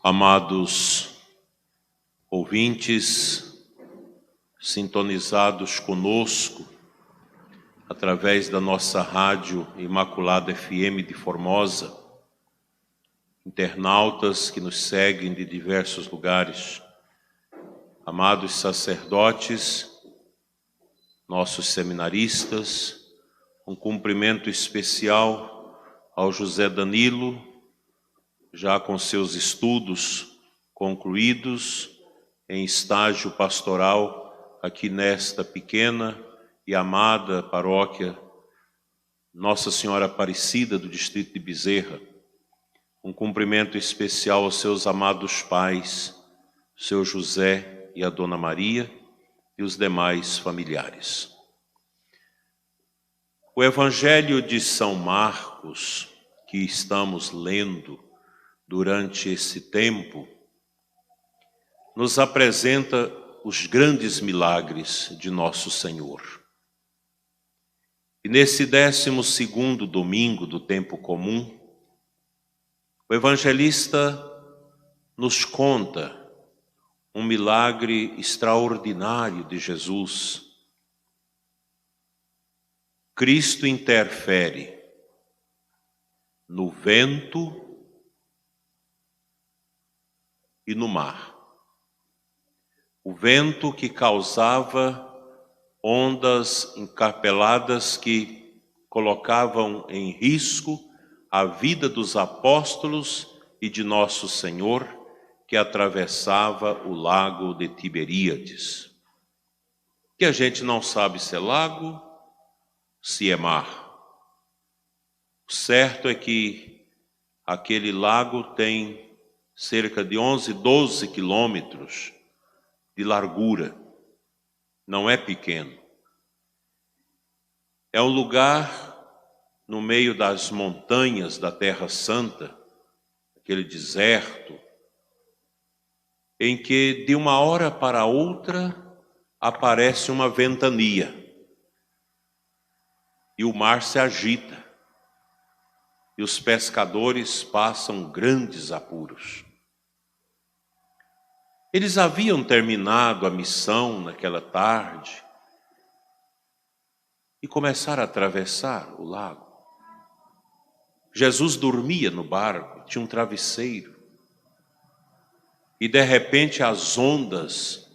Amados ouvintes, sintonizados conosco, através da nossa rádio Imaculada FM de Formosa, internautas que nos seguem de diversos lugares, amados sacerdotes, nossos seminaristas, um cumprimento especial ao José Danilo, já com seus estudos concluídos, em estágio pastoral aqui nesta pequena e amada paróquia Nossa Senhora Aparecida do distrito de Bezerra. Um cumprimento especial aos seus amados pais, seu José e a Dona Maria e os demais familiares. O Evangelho de São Marcos, que estamos lendo durante esse tempo, nos apresenta os grandes milagres de nosso Senhor. E nesse 12º domingo do tempo comum, o evangelista nos conta um milagre extraordinário de Jesus. Cristo interfere no vento e no mar. O vento que causava ondas encarpeladas que colocavam em risco a vida dos apóstolos e de nosso Senhor, que atravessava o lago de Tiberíades. Que a gente não sabe se é lago, se é mar. O certo é que aquele lago tem cerca de 11, 12 quilômetros de largura. Não é pequeno. É um lugar no meio das montanhas da Terra Santa, aquele deserto, em que de uma hora para outra aparece uma ventania e o mar se agita e os pescadores passam grandes apuros. Eles haviam terminado a missão naquela tarde e começaram a atravessar o lago. Jesus dormia no barco, tinha um travesseiro. E de repente as ondas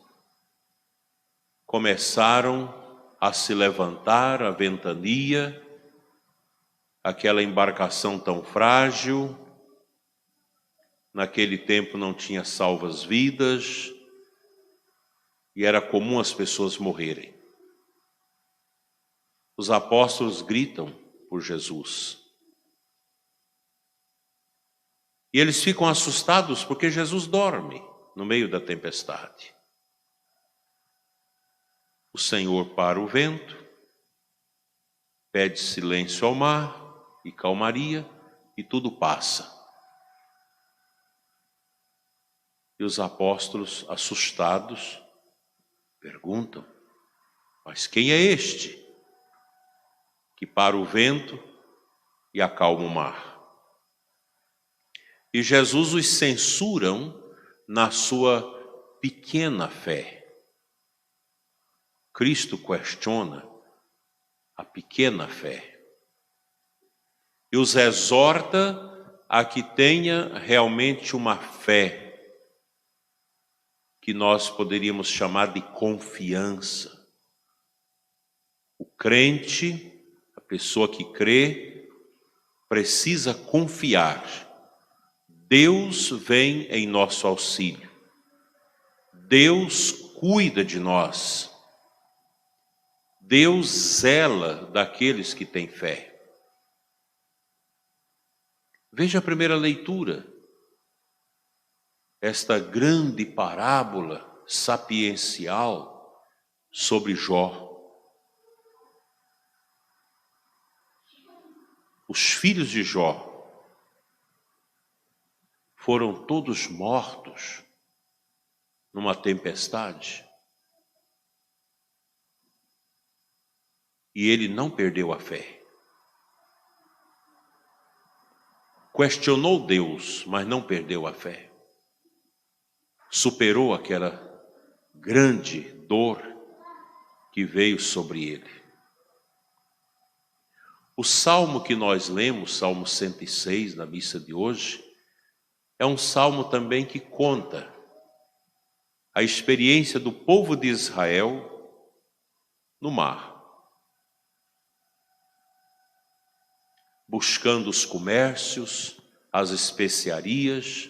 começaram a se levantar, a ventania, aquela embarcação tão frágil. Naquele tempo não tinha salvas-vidas e era comum as pessoas morrerem. Os apóstolos gritam por Jesus. E eles ficam assustados porque Jesus dorme no meio da tempestade. O Senhor para o vento, pede silêncio ao mar e calmaria e tudo passa. E os apóstolos, assustados, perguntam: mas quem é este que para o vento e acalma o mar? E Jesus os censuram na sua pequena fé. Cristo questiona a pequena fé e os exorta a que tenha realmente uma fé que nós poderíamos chamar de confiança. O crente, a pessoa que crê, precisa confiar. Deus vem em nosso auxílio. Deus cuida de nós. Deus zela daqueles que têm fé. Veja a primeira leitura. Esta grande parábola sapiencial sobre Jó. Os filhos de Jó foram todos mortos numa tempestade. E ele não perdeu a fé. Questionou Deus, mas não perdeu a fé. superou aquela grande dor que veio sobre ele. O salmo que nós lemos, Salmo 106, na missa de hoje, é um salmo também que conta a experiência do povo de Israel no mar, buscando os comércios, as especiarias,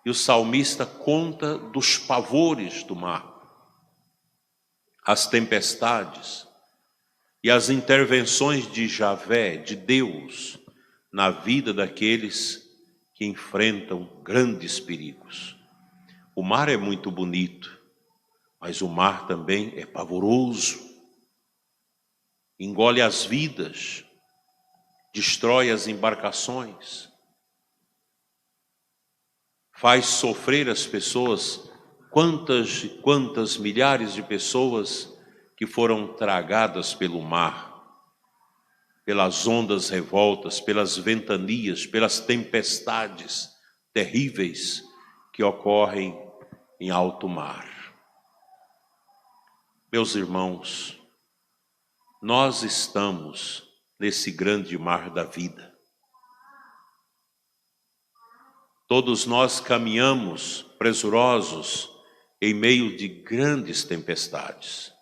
e o salmista conta dos pavores do mar, as tempestades e as intervenções de Javé, de Deus, na vida daqueles que enfrentam grandes perigos. O mar é muito bonito, mas o mar também é pavoroso, engole as vidas, destrói as embarcações, faz sofrer as pessoas, quantas e quantas milhares de pessoas que foram tragadas pelo mar, pelas ondas revoltas, pelas ventanias, pelas tempestades terríveis que ocorrem em alto mar. Meus irmãos, nós estamos nesse grande mar da vida. Todos nós caminhamos presurosos em meio de grandes tempestades.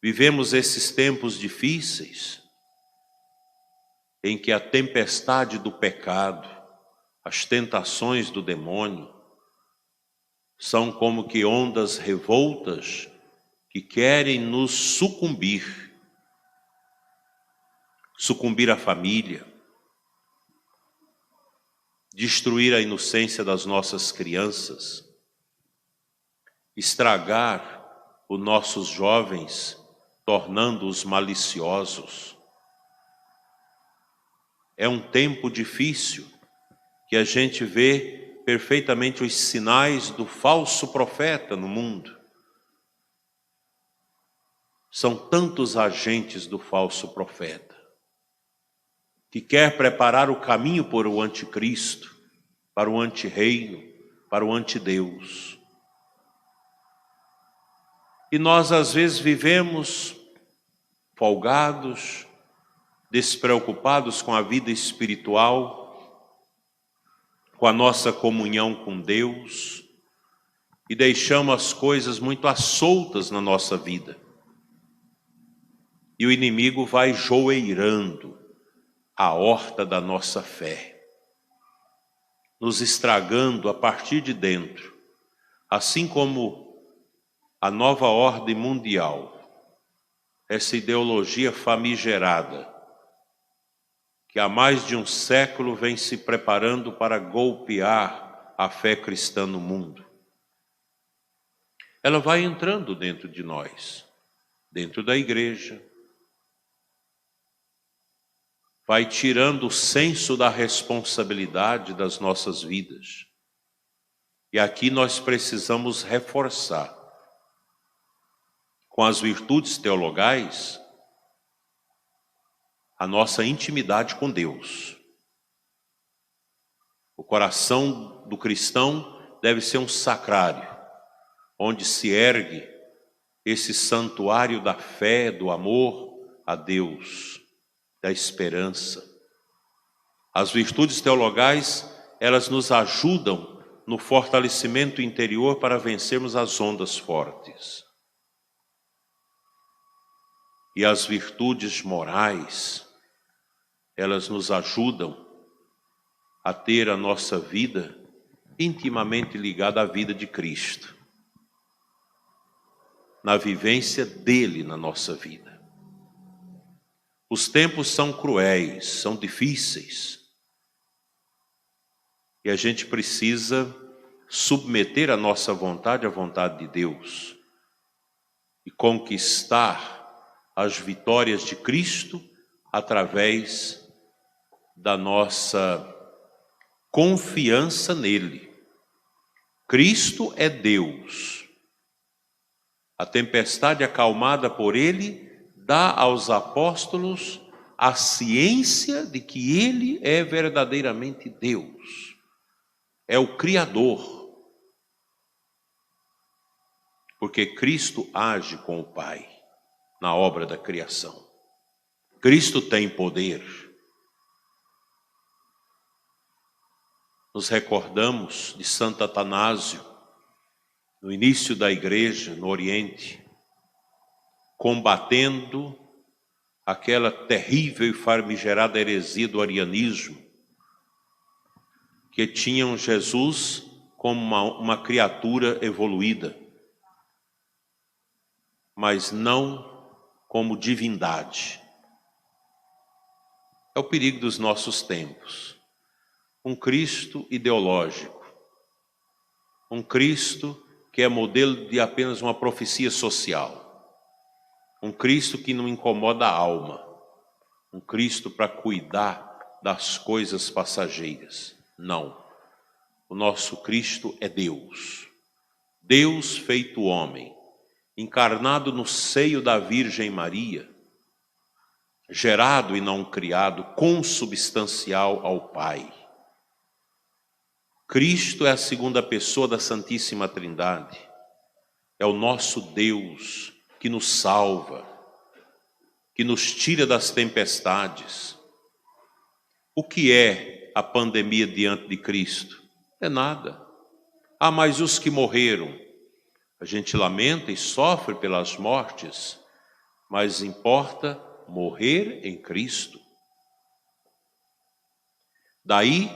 Vivemos esses tempos difíceis em que a tempestade do pecado, as tentações do demônio, são como que ondas revoltas que querem nos sucumbir a família, destruir a inocência das nossas crianças, estragar os nossos jovens, tornando-os maliciosos. É um tempo difícil que a gente vê perfeitamente os sinais do falso profeta no mundo. São tantos agentes do falso profeta que quer preparar o caminho para o anticristo, para o antirreino, para o antideus. E nós às vezes vivemos folgados, despreocupados com a vida espiritual, com a nossa comunhão com Deus, e deixamos as coisas muito soltas na nossa vida. E o inimigo vai joeirando a horta da nossa fé, nos estragando a partir de dentro, assim como a nova ordem mundial, essa ideologia famigerada, que há mais de um século vem se preparando para golpear a fé cristã no mundo. Ela vai entrando dentro de nós, dentro da igreja, vai tirando o senso da responsabilidade das nossas vidas. E aqui nós precisamos reforçar, com as virtudes teologais, a nossa intimidade com Deus. O coração do cristão deve ser um sacrário, onde se ergue esse santuário da fé, do amor a Deus, da esperança. As virtudes teologais, elas nos ajudam no fortalecimento interior para vencermos as ondas fortes. E as virtudes morais, elas nos ajudam a ter a nossa vida intimamente ligada à vida de Cristo, na vivência dele na nossa vida. Os tempos são cruéis, são difíceis, e a gente precisa submeter a nossa vontade à vontade de Deus e conquistar as vitórias de Cristo através da nossa confiança nele. Cristo é Deus. A tempestade acalmada por ele dá aos apóstolos a ciência de que ele é verdadeiramente Deus. É o Criador. porque Cristo age com o Pai na obra da criação. Cristo tem poder. Nos recordamos de Santo Atanásio, no início da igreja, no Oriente, combatendo aquela terrível e famigerada heresia do arianismo, que tinham Jesus como uma criatura evoluída, mas não como divindade. É o perigo dos nossos tempos. Um Cristo ideológico, um Cristo que é modelo de apenas uma profecia social, um Cristo que não incomoda a alma, um Cristo para cuidar das coisas passageiras. Não, o nosso Cristo é Deus, Deus feito homem, encarnado no seio da Virgem Maria, gerado e não criado, consubstancial ao Pai. Cristo é a segunda pessoa da Santíssima Trindade. É o nosso Deus que nos salva, que nos tira das tempestades. O que é a pandemia diante de Cristo? É nada. Ah, mas os que morreram, a gente lamenta e sofre pelas mortes, mas importa morrer em Cristo. Daí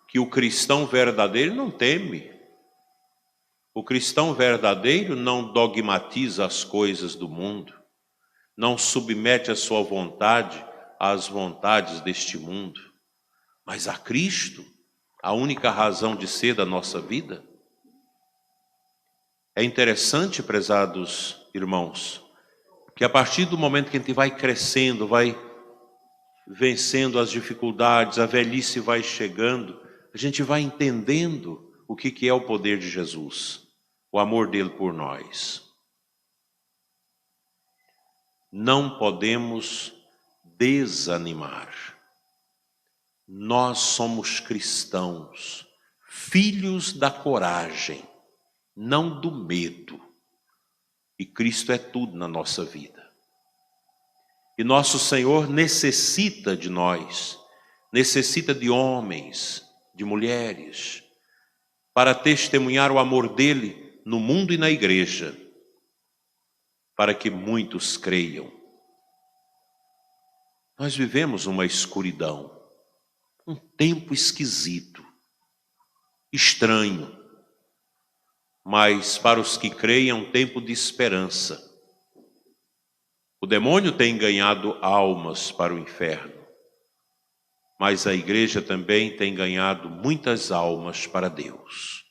que o cristão verdadeiro não teme. O cristão verdadeiro não dogmatiza as coisas do mundo, não submete a sua vontade às vontades deste mundo, mas a Cristo, a única razão de ser da nossa vida. É interessante, prezados irmãos, que a partir do momento que a gente vai crescendo, vai vencendo as dificuldades, a velhice vai chegando, a gente vai entendendo o que é o poder de Jesus, o amor dele por nós. Não podemos desanimar. Nós somos cristãos, filhos da coragem, não do medo. E Cristo é tudo na nossa vida. E nosso Senhor necessita de nós, necessita de homens, de mulheres, para testemunhar o amor dele no mundo e na igreja, para que muitos creiam. Nós vivemos uma escuridão, um tempo esquisito, estranho, mas para os que creem é um tempo de esperança. O demônio tem ganhado almas para o inferno, mas a igreja também tem ganhado muitas almas para Deus,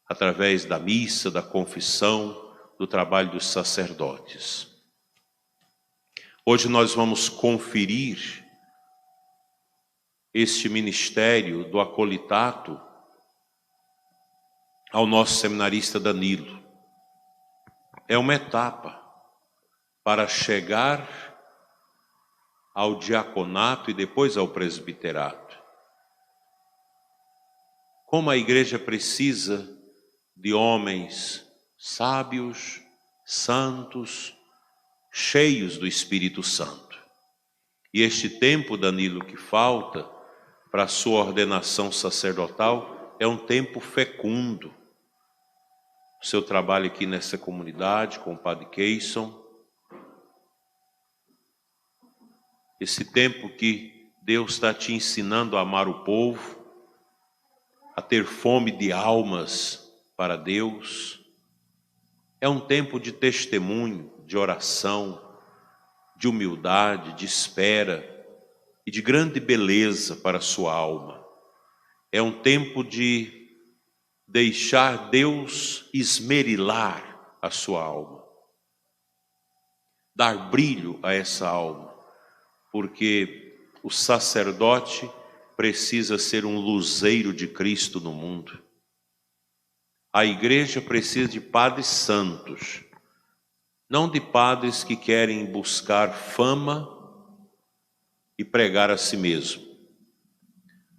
através da missa, da confissão, do trabalho dos sacerdotes. Hoje nós vamos conferir este ministério do acolitato ao nosso seminarista Danilo. É uma etapa para chegar ao diaconato e depois ao presbiterato. Como a igreja precisa de homens sábios, santos, cheios do Espírito Santo. E este tempo, Danilo, que falta para a sua ordenação sacerdotal é um tempo fecundo. O seu trabalho aqui nessa comunidade com o Padre Keyson, esse tempo que Deus está te ensinando a amar o povo, a ter fome de almas para Deus. É um tempo de testemunho, de oração, de humildade, de espera e de grande beleza para a sua alma. É um tempo de deixar Deus esmerilar a sua alma, dar brilho a essa alma, porque o sacerdote precisa ser um luzeiro de Cristo no mundo. A igreja precisa de padres santos, não de padres que querem buscar fama e pregar a si mesmo.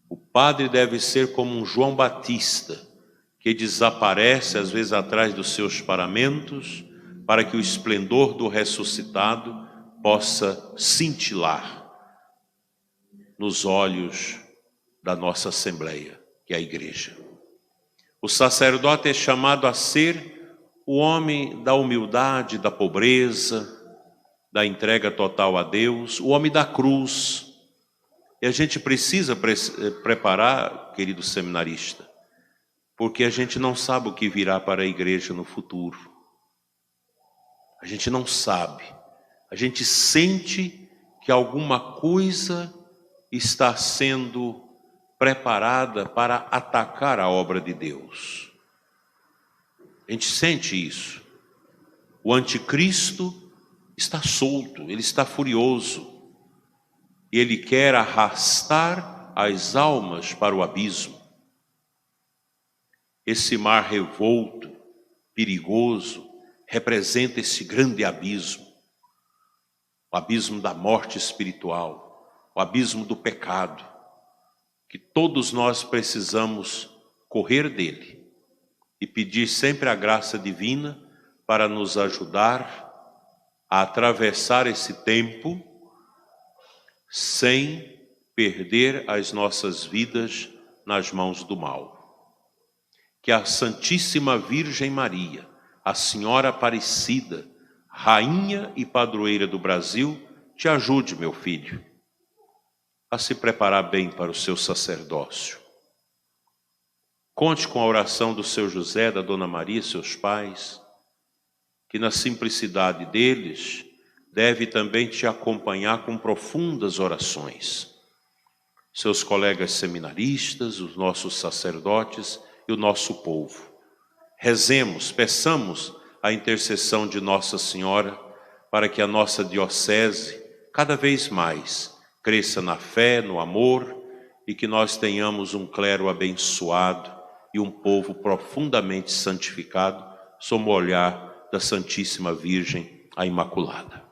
O padre deve ser como um João Batista, que desaparece às vezes atrás dos seus paramentos, para que o esplendor do ressuscitado possa cintilar nos olhos da nossa Assembleia, que é a igreja. O sacerdote é chamado a ser o homem da humildade, da pobreza, da entrega total a Deus, o homem da cruz. E a gente precisa preparar, querido seminarista, porque a gente não sabe o que virá para a igreja no futuro. A gente não sabe. A gente sente que alguma coisa está sendo preparada para atacar a obra de Deus. A gente sente isso. O anticristo está solto, ele está furioso. E ele quer arrastar as almas para o abismo. Esse mar revolto, perigoso, representa esse grande abismo. O abismo da morte espiritual, o abismo do pecado, que todos nós precisamos correr dele e pedir sempre a graça divina para nos ajudar a atravessar esse tempo sem perder as nossas vidas nas mãos do mal. Que a Santíssima Virgem Maria, a Senhora Aparecida, Rainha e Padroeira do Brasil, te ajude, meu filho, a se preparar bem para o seu sacerdócio. Conte com a oração do seu José, da Dona Maria, seus pais, que na simplicidade deles deve também te acompanhar com profundas orações. Seus colegas seminaristas, os nossos sacerdotes e o nosso povo. Rezemos, peçamos a intercessão de Nossa Senhora para que a nossa diocese cada vez mais cresça na fé, no amor e que nós tenhamos um clero abençoado e um povo profundamente santificado sob o olhar da Santíssima Virgem, a Imaculada.